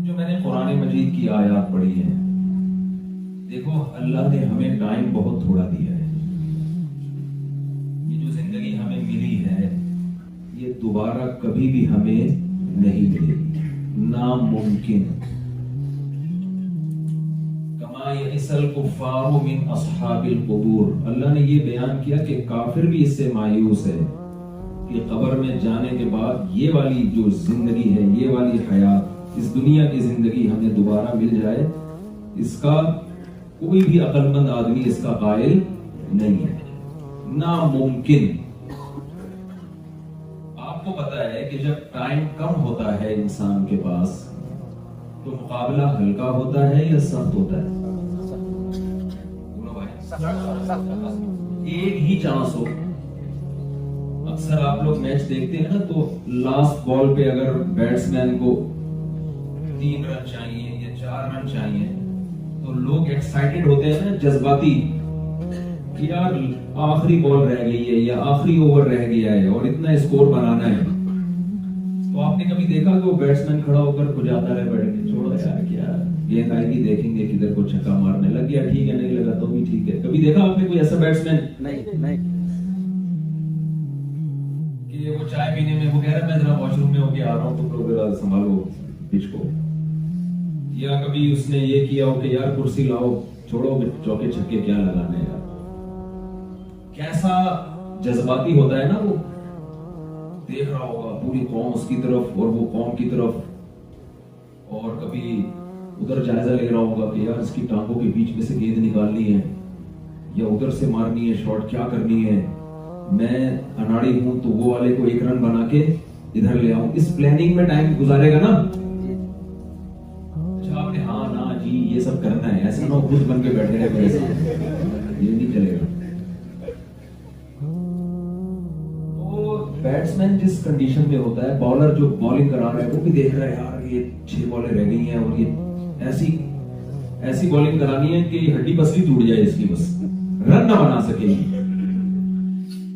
جو میں نے قرآن مجید کی آیات پڑھی ہیں، دیکھو اللہ نے ہمیں ٹائم بہت تھوڑا دیا ہے. یہ جو زندگی ہمیں ملی ہے یہ دوبارہ کبھی بھی ہمیں نہیں ملے گی، ناممکن. کما یئس الکفار من اصحاب القبور، اللہ نے یہ بیان کیا کہ کافر بھی اس سے مایوس ہے کہ قبر میں جانے کے بعد یہ والی جو زندگی ہے، یہ والی حیات، اس دنیا کی زندگی ہمیں دوبارہ مل جائے، اس کا کوئی بھی عقل مند آدمی اس کا قائل نہیں ہے، ناممکن. آپ کو پتا ہے کہ جب ٹائم کم ہوتا ہے انسان کے پاس تو مقابلہ ہلکا ہوتا ہے یا سخت ہوتا ہے؟ ایک ہی چانس ہو. اکثر آپ لوگ میچ دیکھتے ہیں نا تو لاسٹ بال پہ اگر بیٹسمین کو 3 رن چاہیے یا 4 رن چاہیے تو لوگ ایکسائٹڈ ہوتے ہیں نا، جذباتی، کہ یار آخری بال رہ گئی ہے یا آخری اوور رہ گیا ہے اور اتنا اسکور بنانا ہے. تو آپ نے کبھی دیکھا کہ وہ بیٹسمین کھڑا ہو کر کھجاتا رہے بیٹھ کے، چھوڑو یار کیا گیند آئے گی دیکھیں گے کدھر کو چھکا مارنے لگ گیا، ٹھیک ہے، نہیں لگا تو بھی ٹھیک ہے. کبھی دیکھا آپ نے کوئی ایسا بیٹسمین؟ نہیں کہ وہ چائے پینے میں وہ کہہ رہا ہے میں ذرا واش روم میں ہو کے آ رہا ہوں، تم لوگ ذرا سنبھالو پچ کو. یا کبھی اس نے یہ کیا ہو کہ یار کرسی لاؤ، چھوڑو چوکے چھکے کیا لگانے یار. کیسا جذباتی ہوتا ہے نا، وہ دیکھ رہا ہوگا پوری قوم اس کی طرف اور وہ قوم کی طرف، اور کبھی ادھر جائزہ لے رہا ہوگا کہ یار اس کی ٹانگوں کے بیچ میں سے گیند نکالنی ہے یا ادھر سے مارنی ہے شاٹ، کیا کرنی ہے. میں اناڑی ہوں تو وہ والے کو 1 رن بنا کے ادھر لے آؤں. اس پلاننگ میں ٹائم گزارے گا نا. اچھا آپ نے ہاں نا جی یہ سب کرنا ہے، ایسا نہ ہو خود بن کے بیٹھے رہے، یہ نہیں چلے گا. بیٹسمین جس کنڈیشن میں ہوتا ہے، بالر جو بالنگ کرا رہا ہے وہ بھی دیکھ رہا ہے یار یہ 6 بالیں رہ گئی ہیں اور یہ ایسی بالنگ کرانی ہے کہ ہڈی پسلی ٹوٹ جائے اس کی، بس رن نہ بنا سکے.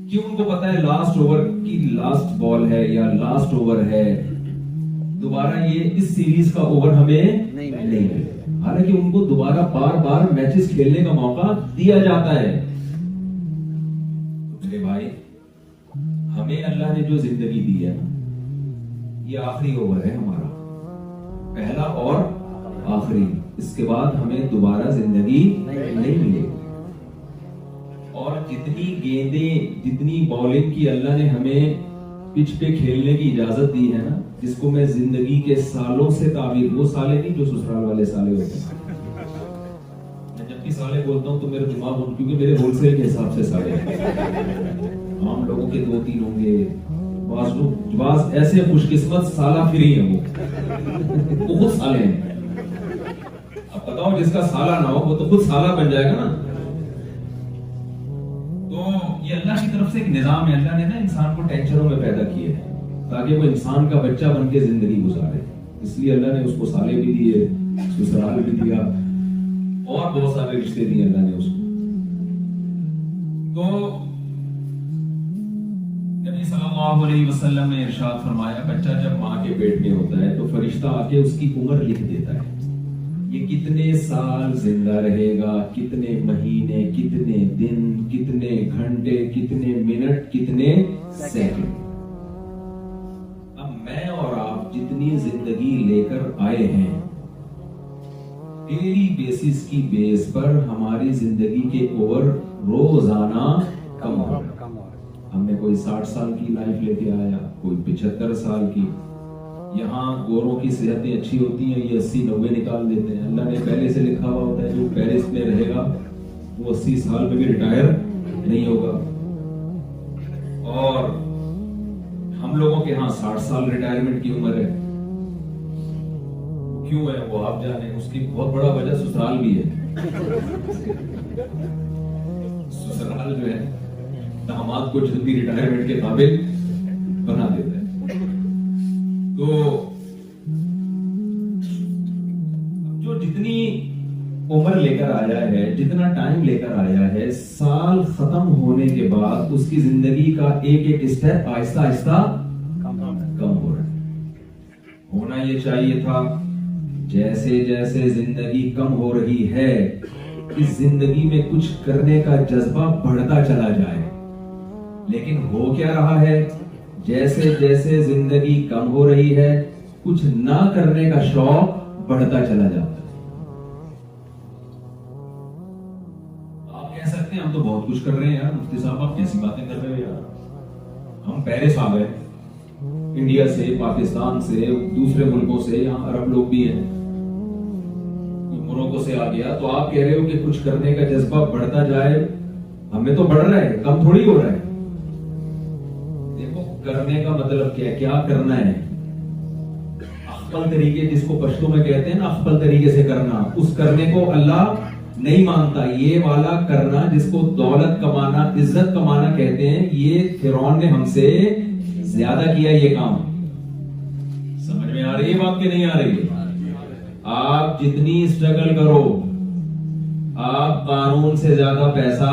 کیوں؟ ان کو پتا ہے لاسٹ اوور کی لاسٹ بال ہے یا لاسٹ اوور ہے، دوبارہ یہ اس سیریز کا اوور ہمیں نہیں ملے. حالانکہ ان کو دوبارہ بار بار میچز کھیلنے کا موقع دیا جاتا ہے. میرے بھائی، ہمیں اللہ نے جو زندگی دی ہے یہ آخری اوور ہے ہمارا، پہلا اور آخری. اس کے بعد ہمیں دوبارہ زندگی نہیں ملے. اور جتنی گیندیں، جتنی بالنگ کی اللہ نے ہمیں پچ پہ کھیلنے کی اجازت دی ہے نا، جس کو میں زندگی کے سالوں سے تعبیر، وہ سالے نہیں جو سسرال والے سالے ہوتے ہیں. میں جب بھی سالے بولتا ہوں تو میرے دماغ، کیونکہ میرے ہول سیل کے حساب سے سالے عام لوگوں کے 2-3 ہوں گے، بعض ایسے خوش قسمت سالہ فری ہیں وہ خود سالے ہیں. اب بتاؤ جس کا سالہ نہ ہو وہ تو خود سالہ بن جائے گا نا. تو یہ اللہ کی طرف سے ایک نظام ہے. اللہ نے نا انسان کو ٹینشنوں میں پیدا کیے ہیں تاکہ وہ انسان کا بچہ بن کے زندگی گزارے. اس لیے اللہ نے اس کو سالے بھی دیے، سسرال بھی دیا، اور بہت سارے رشتے دیے اللہ نے اس کو. تو نبی صلی اللہ علیہ وسلم نے ارشاد فرمایا، بچہ جب ماں کے پیٹ میں ہوتا ہے تو فرشتہ آ کے اس کی عمر لکھ دیتا ہے. یہ کتنے سال زندہ رہے گا، کتنے مہینے، کتنے دن، کتنے گھنٹے، کتنے منٹ، کتنے سیکنڈ. اب میں اور آپ جتنی زندگی لے کر آئے ہیں، ڈیلی بیسس کی بیس پر ہماری زندگی کے اوور روزانہ کم ہو رہا ہے. ہم نے کوئی 60 سال کی لائف لے کے آیا، کوئی 75 سال کی. یہاں گوروں کی صحتیں اچھی ہوتی ہیں، یہ 80-90 نکال دیتے ہیں. اللہ نے پہلے سے لکھا ہوا ہوتا ہے جو پیرس میں رہے گا وہ 80 سال میں بھی ریٹائر نہیں ہوگا. اور ہم لوگوں کے ہاں 60 سال ریٹائرمنٹ کی عمر ہے. کیوں ہے وہ آپ جانے. اس کی بہت بڑا وجہ سسرال بھی ہے. سسرال جو ہے داماد کو جلدی ریٹائرمنٹ کے قابل بنا دیتا ہے. تو جو جتنی عمر لے کر آیا ہے، جتنا ٹائم لے کر آیا ہے، سال ختم ہونے کے بعد اس کی زندگی کا ایک ایک اسٹیپ آہستہ آہستہ کم ہو رہا ہے. ہونا یہ چاہیے تھا جیسے جیسے زندگی کم ہو رہی ہے اس زندگی میں کچھ کرنے کا جذبہ بڑھتا چلا جائے. لیکن ہو کیا رہا ہے؟ جیسے جیسے زندگی کم ہو رہی ہے کچھ نہ کرنے کا شوق بڑھتا چلا جاتا ہے. آپ کہہ سکتے ہیں ہم تو بہت کچھ کر رہے ہیں یار. مفتی صاحب آپ کیسی باتیں کر رہے ہیں یار. ہم پیرس آ گئے انڈیا سے, پاکستان سے, دوسرے ملکوں سے, یہاں عرب لوگ بھی ہیں, ملکوں سے آ گیا, تو آپ کہہ رہے ہو کہ کچھ کرنے کا جذبہ بڑھتا جائے. ہمیں تو بڑھ رہا ہے, کم تھوڑی ہو رہا ہے. دیکھو کرنے کا مطلب کیا ہے, کیا کرنا ہے. اخفل طریقے, جس کو پشتو میں کہتے ہیں نا اخفل طریقے سے کرنا, اس کرنے کو اللہ نہیں مانتا. یہ والا کرنا جس کو دولت کمانا, عزت کمانا کہتے ہیں, یہ فرعون نے ہم سے زیادہ کیا یہ کام. سمجھ میں آ رہی ہے بات کہ نہیں آ رہی ہے؟ آپ جتنی اسٹرگل کرو آپ قانون سے زیادہ پیسہ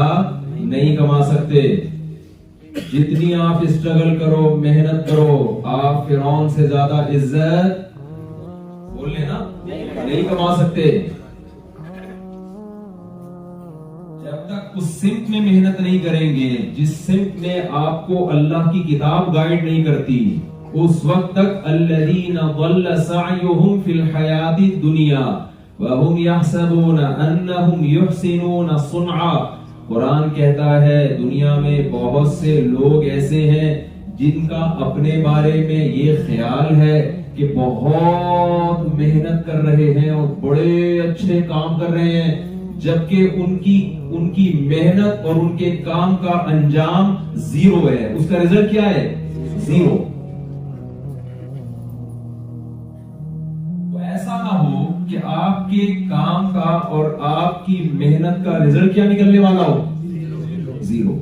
نہیں کما سکتے. جتنی آپ اسٹرگل کرو, محنت کرو, آپ فرعون سے زیادہ عزت بول لیں نا نہیں کما سکتے. جب تک اس سمت میں محنت نہیں کریں گے جس سمت میں آپ کو اللہ کی کتاب گائیڈ نہیں کرتی, اس وقت تک الذین ضل سعیہم فی الحیات الدنیا وہم یحسبون انہم یحسنون صنعا. قرآن کہتا ہے دنیا میں بہت سے لوگ ایسے ہیں جن کا اپنے بارے میں یہ خیال ہے کہ بہت محنت کر رہے ہیں اور بڑے اچھے کام کر رہے ہیں, جبکہ ان کی محنت اور ان کے کام کا انجام زیرو ہے. اس کا رزلٹ کیا ہے؟ زیرو. تو ایسا نہ ہو کہ آپ کے کام کا اور آپ کی محنت کا رزلٹ کیا نکلنے والا ہو؟ زیرو.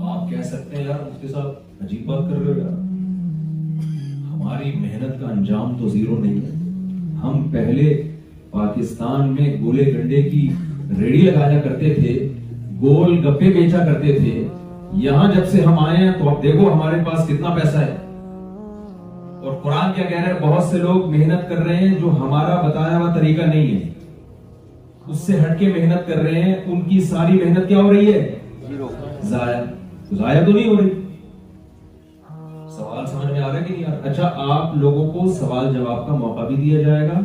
آپ کہہ سکتے ہیں یار مفتی صاحب عجیب بات کر رہے ہو یار, ہماری محنت کا انجام تو زیرو نہیں ہے. ہم پہلے پاکستان میں گولے گنڈے کی ریڑھی لگایا کرتے تھے, گول گپے بیچا کرتے تھے. یہاں جب سے ہم آئے ہیں تو اب دیکھو ہمارے پاس کتنا پیسہ ہے. اور قرآن کیا کہہ رہا ہے, بہت سے لوگ محنت کر رہے ہیں جو ہمارا بتایا ہوا طریقہ نہیں ہے, اس سے ہٹ کے محنت کر رہے ہیں. ان کی ساری محنت کیا ہو رہی ہے؟ ضائع تو نہیں ہو رہی. سوال سمجھ میں آ رہا ہے کہ نہیں آ رہا؟ اچھا آپ لوگوں کو سوال جواب کا موقع بھی دیا جائے گا.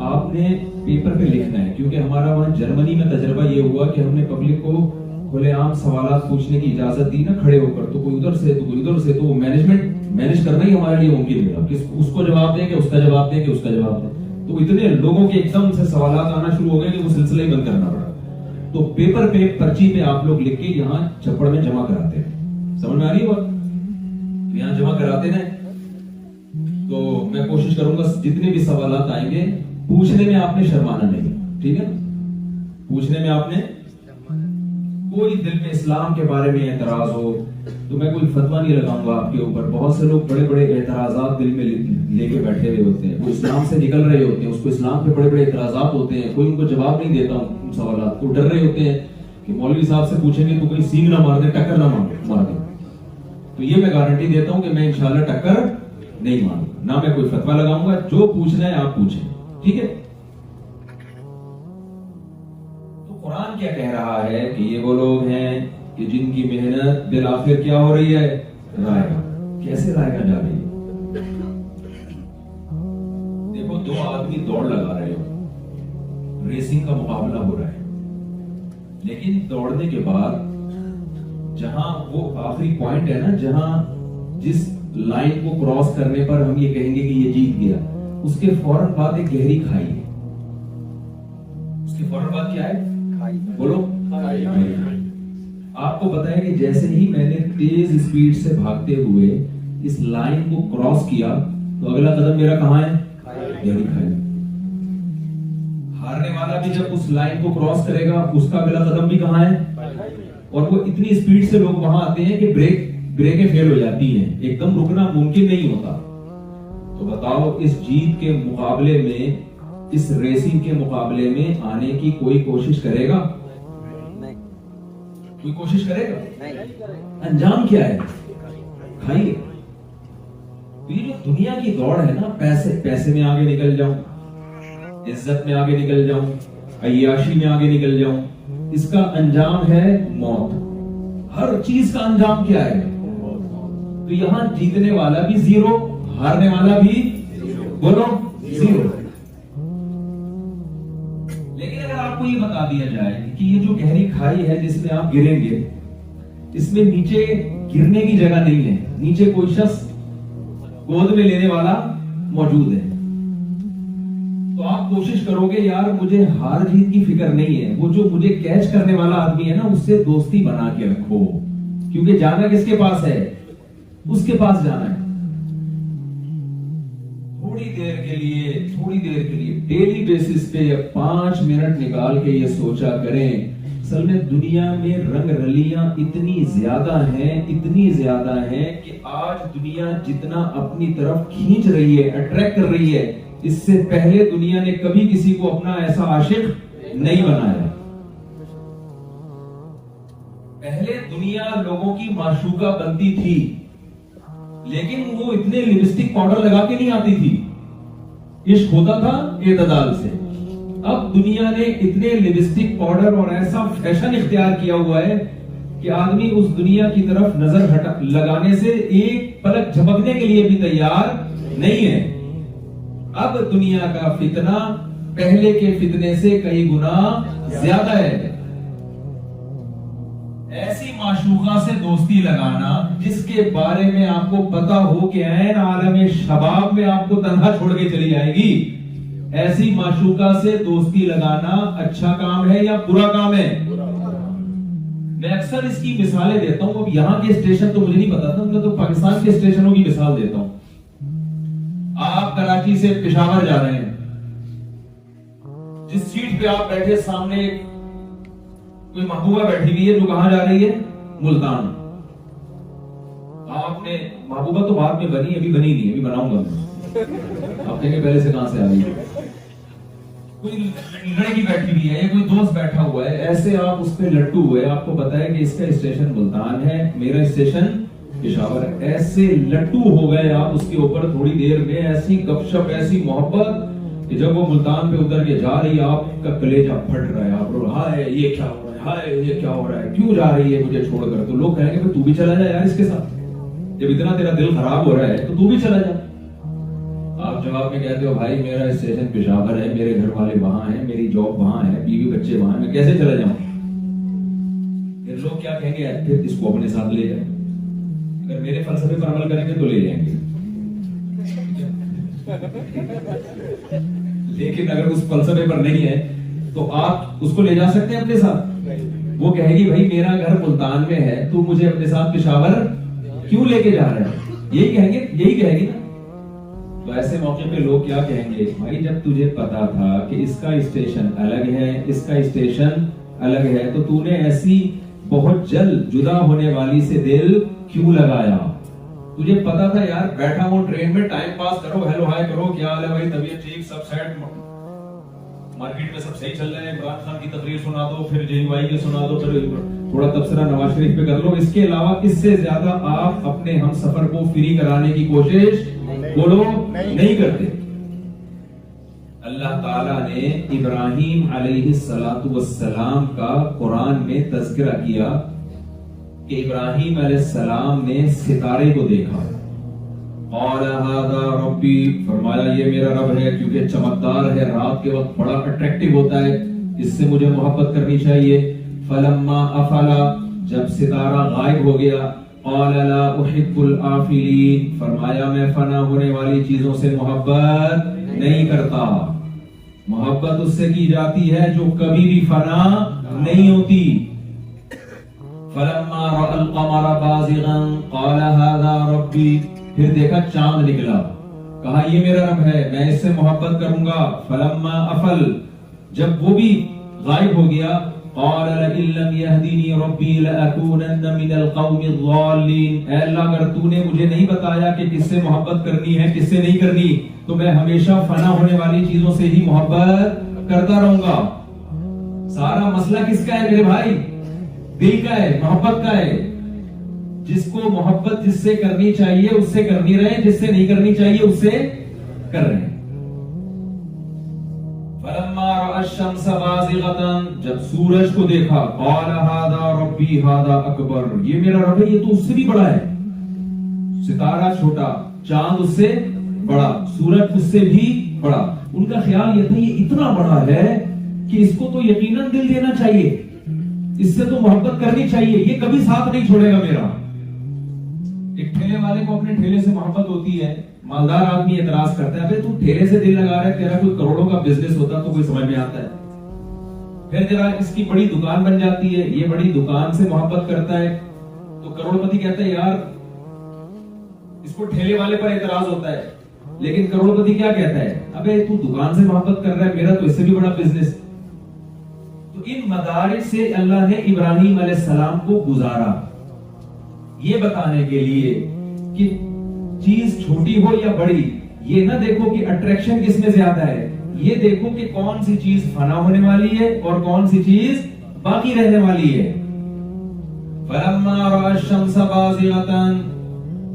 آپ نے پیپر پہ لکھنا ہے, کیونکہ ہمارا وہاں جرمنی میں تجربہ یہ ہوا کہ ہم نے پبلک کو کھلے عام سوالات پوچھنے کی اجازت دی نا کھڑے ہو کر, تو کوئی ادھر سے تو کوئی ادھر سے, تو مینج کرنا ہی ہمارے لیے ممکن نہیں رہا کہ اس کو جواب دیں کہ اس کا جواب دیں کہ اس کا جواب دیں. تو اتنے لوگوں کے ایک دم سے سوالات آنا شروع ہو گئے کہ وہ سلسلہ ہی بند کرنا پڑا. تو پیپر پہ پرچی پہ آپ لوگ لکھ کے یہاں چھپڑ میں جمع کراتے ہیں. سمجھ میں آ رہی ہے بات؟ یہاں جمع کراتے ہیں. تو میں کوشش کروں گا جتنے بھی سوالات آئیں گے پوچھنے میں آپ نے شرمانا نہیں, ٹھیک ہے نا؟ پوچھنے میں آپ نے کوئی دل میں اسلام کے بارے میں اعتراض ہو تو میں کوئی فتویٰ نہیں لگاؤں گا آپ کے اوپر. بہت سے لوگ بڑے بڑے اعتراضات دل میں لے کے بیٹھے ہوئے ہوتے ہیں, وہ اسلام سے نکل رہے ہوتے ہیں, اس کو اسلام پہ بڑے بڑے اعتراضات ہوتے ہیں, کوئی ان کو جواب نہیں دیتا ان سوالات کو, ڈر رہے ہوتے ہیں کہ مولوی صاحب سے پوچھیں گے تو کوئی سینگ نہ مار دے, ٹکر نہ مار دے. تو یہ میں گارنٹی دیتا ہوں کہ میں انشاءاللہ ٹکر نہیں ماروں گا, نہ میں کوئی فتویٰ لگاؤں گا. جو پوچھنا ہے آپ پوچھیں, ٹھیک ہے؟ تو قرآن کیا کہہ رہا ہے کہ یہ وہ لوگ ہیں کہ جن کی محنت بالآخر کیا ہو رہی ہے؟ رائگاں. کیسے رائگاں جا رہی ہے؟ دیکھو دو آدمی دوڑ لگا رہے ہو, ریسنگ کا مقابلہ ہو رہا ہے, لیکن دوڑنے کے بعد جہاں وہ آخری پوائنٹ ہے نا, جہاں جس لائن کو کراس کرنے پر ہم یہ کہیں گے کہ یہ جیت گیا, اس کے فوراً بعد ایک گہری کھائی ہے. اس کے فوراً بعد کیا ہے؟ بولو. آپ کو پتا ہے کہ جیسے ہی میں نے تیز اسپیڈ سے بھاگتے ہوئے اس لائن کو کراس کیا تو اگلا قدم میرا کہاں ہے؟ گہری کھائی. ہارنے والا بھی جب اس لائن کو کراس کرے گا اس کا اگلا قدم بھی کہاں ہے؟ اور وہ اتنی اسپیڈ سے لوگ وہاں آتے ہیں کہ بریکیں فیل ہو جاتی ہیں, ایک دم رکنا ممکن نہیں ہوتا. تو بتاؤ اس جیت کے مقابلے میں, اس ریسنگ کے مقابلے میں آنے کی کوئی کوشش کرے گا؟ کوئی کوشش کرے گا؟ انجام کیا ہے؟ کھائیے. تو یہ جو دنیا کی دوڑ ہے نا، پیسے میں آگے نکل جاؤں، عزت میں آگے نکل جاؤں، عیاشی میں آگے نکل جاؤں، اس کا انجام ہے موت. ہر چیز کا انجام کیا ہے؟ تو یہاں جیتنے والا بھی زیرو، ہارنے والا بھی بولو زیرو. لیکن اگر آپ کو یہ بتا دیا جائے کہ یہ جو گہری کھائی ہے جس میں آپ گریں گے، اس میں نیچے گرنے کی جگہ نہیں ہے، نیچے کوئی شخص گود میں لینے والا موجود ہے، تو آپ کوشش کرو گے یار مجھے ہار جیت کی فکر نہیں ہے، وہ جو مجھے کیچ کرنے والا آدمی ہے نا اس سے دوستی بنا کے رکھو، کیونکہ جانا کس کے پاس ہے؟ اس کے پاس جانا ہے. تھوڑی دیر کے لیے ڈیلی بیسس پہ 5 منٹ نکال کے یہ سوچا کریں، اصل میں دنیا میں رنگ رلیاں اتنی زیادہ ہیں کہ آج دنیا جتنا اپنی طرف کھینچ رہی ہے، اٹریکٹ کر رہی ہے، اس سے پہلے دنیا نے کبھی کسی کو اپنا ایسا عاشق نہیں بنایا. پہلے دنیا لوگوں کی معشوقہ بنتی تھی، لیکن وہ اتنے لپسٹک پاؤڈر لگا کے نہیں آتی تھی، عشق ہوتا تھا اعتدال سے. اب دنیا نے اتنے لپسٹک پاؤڈر اور ایسا فیشن اختیار کیا ہوا ہے کہ آدمی اس دنیا کی طرف نظر لگانے سے ایک پلک جھپکنے کے لیے بھی تیار نہیں ہے. اب دنیا کا فتنہ پہلے کے فتنے سے کئی گنا زیادہ ہے. ایسی معشوقہ سے دوستی لگانا جس کے بارے میں آپ کو پتا ہو کہ عین عالم شباب میں آپ کو تنہا چھوڑ کے چلی جائے گی، ایسی معشوقہ سے دوستی لگانا اچھا کام ہے یا برا کام ہے؟ میں اکثر اس کی مثالیں دیتا ہوں. اب یہاں کے اسٹیشن تو مجھے نہیں پتا تھا، میں تو پاکستان کے اسٹیشنوں کی مثال دیتا ہوں. آپ کراچی سے پشاور جا رہے ہیں، جس سیٹ پہ آپ بیٹھے سامنے کوئی محبوبہ بیٹھی ہوئی ہے جو کہاں جا رہی ہے؟ ملتان. آپ نے محبوبہ تو بعد میں بنی، ابھی بنی نہیں، ابھی بناؤں گا میں. آپ کہیں گے پہلے سے کہاں سے آ رہی ہے؟ کوئی لڑکی بیٹھی ہوئی ہے یا کوئی دوست بیٹھا ہوا ہے، ایسے آپ اس پہ لٹو ہوئے، آپ کو پتا ہے کہ اس کا اسٹیشن ملتان ہے، میرا اسٹیشن پشاور ہے. ایسے لٹو ہو گئے آپ اس کے اوپر، تھوڑی دیر میں ایسی گپ شپ، ایسی محبت کہ جب وہ ملتان پہ اتر کے جا رہی ہے آپ کا کلیجہ پھٹ رہا ہے. آپ ہائے یہ کیا ہو رہا ہے، ہائے یہ کیا ہو رہا ہے، کیوں جا رہی ہے مجھے چھوڑ کر؟ تو لوگ کہیں گے تو بھی چلا جا یار اس کے ساتھ، جب اتنا تیرا دل خراب ہو رہا ہے تو بھی چلا جا. آپ جواب میں کہتے ہو بھائی میرا اسٹیشن پشاور ہے، میرے گھر والے وہاں ہیں، میری جاب وہاں ہے، بیوی بچے وہاں ہیں، میں کیسے چلا جاؤں؟ پھر لوگ کیا کہیں گے؟ پھر اس کو اپنے ساتھ لے جائیں. اگر میرے فلسفے پر عمل کریں گے تو لے جائیں گے، لیکن اگر اس فلسفے پر نہیں ہے تو آپ اس کو لے جا سکتے ہیں اپنے ساتھ. وہ کہے گی بھائی میرا گھر ملتان میں ہے، تو مجھے اپنے ساتھ پشاور کیوں لے کے جا رہا ہے؟ یہی کہے گی نا. تو ایسے موقع پہ لوگ کیا کہیں گے؟ بھائی جب تجھے پتا تھا کہ اس کا اسٹیشن الگ ہے، اس کا اسٹیشن الگ ہے، تو تو نے ایسی بہت جلد جدا ہونے والی سے دل کیوں لگایا؟ تجھے پتا تھا یار بیٹھا ہوں ٹرین میں، ٹائم پاس کرو، ہیلو ہائے کرو، کیا حال ہے بھائی، طبیعت ٹھیک، سب سیٹ، مارکیٹ میں سب صحیح چل رہے ہیں، عمران خان کی تقریر سنا دو، پھر جے وائی کی سنا دو، پھر تھوڑا تبصرہ نواز شریف پہ کر لو. اس کے علاوہ اس سے زیادہ آپ اپنے ہم سفر کو فری کرانے کی کوشش بولو نہیں کرتے. اللہ تعالیٰ نے ابراہیم علیہ السلام کا قرآن میں تذکرہ کیا کہ ابراہیم علیہ السلام نے ستارے کو دیکھا. قال هذا ربی، فرمایا یہ میرا رب ہے، کیونکہ چمکدار ہے، رات کے وقت بڑا اٹریکٹیو ہوتا ہے، اس سے مجھے محبت کرنی چاہیے. فلما افلا، جب ستارہ غائب ہو گیا، قال لا احب الافلین، فرمایا میں فنا ہونے والی چیزوں سے محبت نہیں کرتا. محبت اس سے کی جاتی ہے جو کبھی بھی فنا نہیں ہوتی. فلما رأى القمر بازغا قال هذا ربی، پھر دیکھا چاند نکلا، کہا یہ میرا رب ہے، میں اس سے محبت کروں گا. فلما افل، جب وہ بھی غائب ہو گیا، قال لئن لم يهدني ربي لأكونن من القوم الضالين، اے اللہ اگر تو نے مجھے نہیں بتایا کہ کس سے محبت کرنی ہے کس سے نہیں کرنی، تو میں ہمیشہ فنا ہونے والی چیزوں سے ہی محبت کرتا رہوں گا. سارا مسئلہ کس کا ہے میرے بھائی؟ دل کا ہے، محبت کا ہے. جس کو محبت جس سے کرنی چاہیے اس سے کرنی رہے, جس سے نہیں کرنی چاہیے اس سے کر رہے ہیں. فلما رأى الشمس بازغة, جب سورج کو دیکھا, قال هذا ربي هذا اکبر, یہ میرا رب ہے, یہ تو اس سے بھی بڑا ہے. ستارہ چھوٹا, چاند اس سے بڑا, سورج اس سے بھی بڑا. ان کا خیال یہ تھا یہ اتنا بڑا ہے کہ اس کو تو یقیناً دل دینا چاہیے, اس سے تو محبت کرنی چاہیے, یہ کبھی ساتھ نہیں چھوڑے گا میرا. ایک ٹھیلے والے کو اپنے ٹھیلے سے محبت ہوتی ہے, مالدار آدمی اعتراض کرتا ہے, تو ٹھیلے سے دل لگا رہا ہے, تیرا کوئی کروڑوں کا بزنس ہوتا تو کوئی سمجھ میں آتا ہے. پھر ذرا اس کی بڑی دکان بن جاتی ہے, یہ بڑی دکان سے محبت کرتا ہے, تو کروڑ پتی کہتا ہے یار اس کو ٹھیلے والے پر اعتراض ہوتا ہے, لیکن کروڑ پتی کیا کہتا ہے, ابے تو دکان سے محبت کر رہا ہے, میرا تو اس سے بھی بڑا بزنس. تو ان مدارج سے اللہ نے ابراہیم علیہ السلام کو گزارا, یہ بتانے کے لیے کہ چیز چھوٹی ہو یا بڑی, یہ نہ دیکھو کہ اٹریکشن کس میں زیادہ ہے, یہ دیکھو کہ کون سی چیز فنا ہونے والی ہے اور کون سی چیز باقی رہنے والی ہے. فلما رأى الشمس بازغة,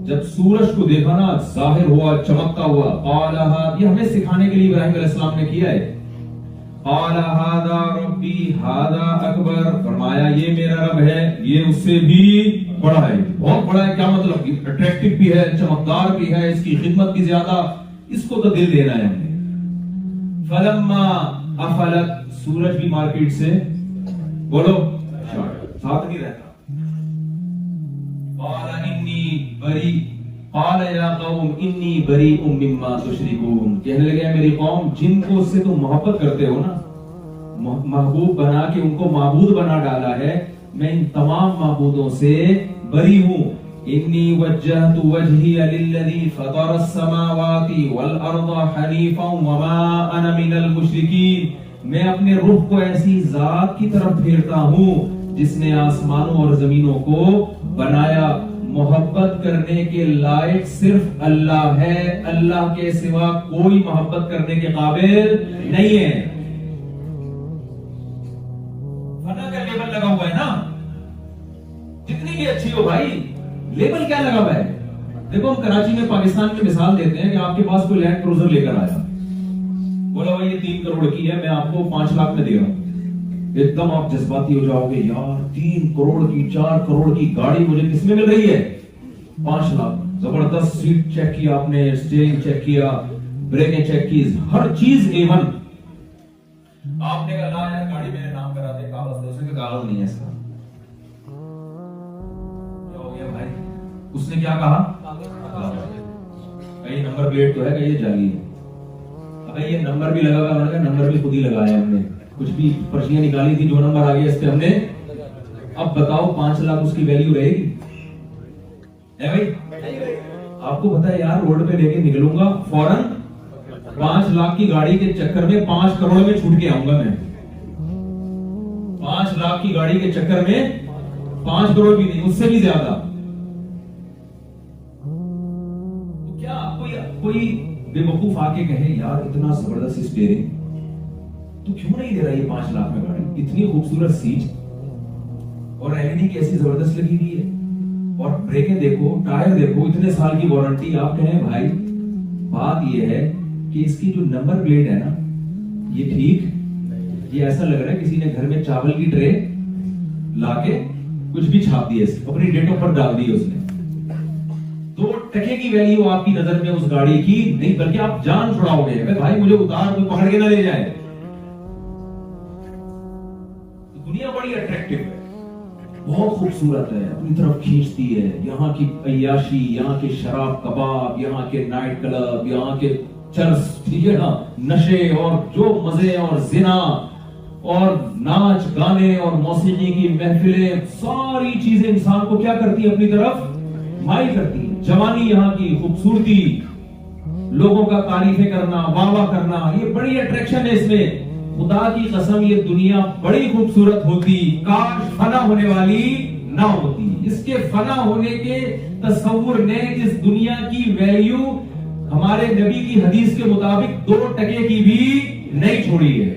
جب سورج کو دیکھا نا ظاہر ہوا, چمکتا ہوا, قال یہ ہمیں سکھانے کے لیے ابراہیم علیہ السلام نے کیا ہے. قال هذا ربي هذا اکبر, فرمایا یہ میرا رب ہے, یہ اس سے بھی بڑا ہے, بہت بڑا ہے. کیا مطلب, اٹریکٹیو بھی ہے, چمکدار بھی ہے, اس کی خدمت بھی زیادہ, اس کو تو دل دینا ہے ہم نے. فلما افلت, سورج بھی مارکیٹ سے بولو ساتھ نہیں رہتا. قال انی بری, قال یا قوم انی بریء مما تشرکون, کہنے لگے میری قوم جن کو اس سے تم محبت کرتے ہو نا, محبوب بنا کے ان کو معبود بنا ڈالا ہے, میں ان تمام معبودوں سے بری ہوں. انی وجہت وجہی للذی فطر السماوات والارض حنیفا وما انا من المشرکین, میں اپنے رخ کو ایسی ذات کی طرف پھیرتا ہوں جس نے آسمانوں اور زمینوں کو بنایا. محبت کرنے کے لائق صرف اللہ ہے, اللہ کے سوا کوئی محبت کرنے کے قابل نہیں ہے. فنا کا لیبل لگا ہوا ہے نا, جتنی بھی اچھی ہو بھائی, لیبل کیا لگا ہوا ہے. دیکھو ہم کراچی میں پاکستان کی مثال دیتے ہیں کہ آپ کے پاس کوئی لینڈ کروزر لے کر آیا, بولا بھائی یہ 3 کروڑ کی ہے, میں آپ کو 5 لاکھ میں دے رہا ہوں. ایک دم آپ جذباتی ہو جاؤ گے, یار 3 کروڑ کی 4 کروڑ کی گاڑی مجھے کس میں مل رہی ہے, 5 لاکھ. زبردست سیٹ چیک کیا آپ نے, اسٹیئرنگ چیک کیا, بریکیں چیک کی, ہر چیز A1. آپ نے کہا لا یار گاڑی میرے نام کرا دے, کاغذ دے, اس نے کہا کاغذ نہیں ہے اس کا. کیا ہو گیا بھائی, اس نے کیا کہا, کہیں نمبر پلیٹ تو ہے کہ یہ جعلی ہے. ابے یہ نمبر بھی لگا ہوا ہے, نمبر بھی خود ہی لگایا ہم نے, کچھ بھی پرچیاں نکالی تھی, جو نمبر آ گیا اس پہ ہم نے. اب بتاؤ 5 لاکھ اس کی ویلیو رہے گی بھائی. آپ کو پتا ہے یار, روڈ پہ لے کے نکلوں گا فوراً 5 لاکھ کی گاڑی کے چکر میں 5 کروڑ میں چھوٹ کے آؤں گا میں. 5 لاکھ کی گاڑی کے چکر میں 5 کروڑ بھی نہیں, اس سے بھی زیادہ. تو کیا کوئی بے وقوف آ کے کہے یار اتنا زبردست اسٹیئرنگ تو کیوں نہیں دے رہا یہ 5 لاکھ میں گاڑی, اتنی خوبصورت سیٹ اور LED کی ایسی زبردست لگی ہوئی ہے, اور بریکیں دیکھو, ٹائر دیکھو, اتنے سال کی وارنٹی. آپ کہیں بھائی بات یہ ہے کہ اس کی جو نمبر پلیٹ ہے نا یہ ٹھیک, یہ ایسا لگ رہا ہے کسی نے گھر میں چاول کی ٹرے لا کے کچھ بھی چھاپ دی ہے, اپنی ڈیٹ آف برتھ ڈال دی ہے اس نے. 2 ٹکے کی ویلیو آپ کی نظر میں اس گاڑی کی نہیں, بلکہ آپ جان چھڑاؤ گے بھائی مجھے اتار, کوئی پکڑ کے نہ لے جائے. دنیا بڑی اٹریکٹیو ہے, بہت خوبصورت ہے, اپنی طرف کھینچتی ہے. یہاں کی عیاشی, یہاں کے شراب کباب, یہاں کے نائٹ کلب, یہاں کے چرس, ٹھیک ہے نا, نشے اور جو مزے اور زنا اور ناچ گانے اور موسیقی کی محفلیں, ساری چیزیں انسان کو کیا کرتی ہیں, اپنی طرف مائل کرتی ہیں. جوانی, یہاں کی خوبصورتی, لوگوں کا تعریفیں کرنا, واہ واہ کرنا, یہ بڑی اٹریکشن ہے اس میں. خدا کی قسم یہ دنیا بڑی خوبصورت ہوتی, کاش فنا ہونے والی نہ ہوتی. اس کے فنا ہونے کے تصور نے اس دنیا کی ویلیو ہمارے نبی کی حدیث کے مطابق 2 ٹکے کی بھی نہیں چھوڑی ہے.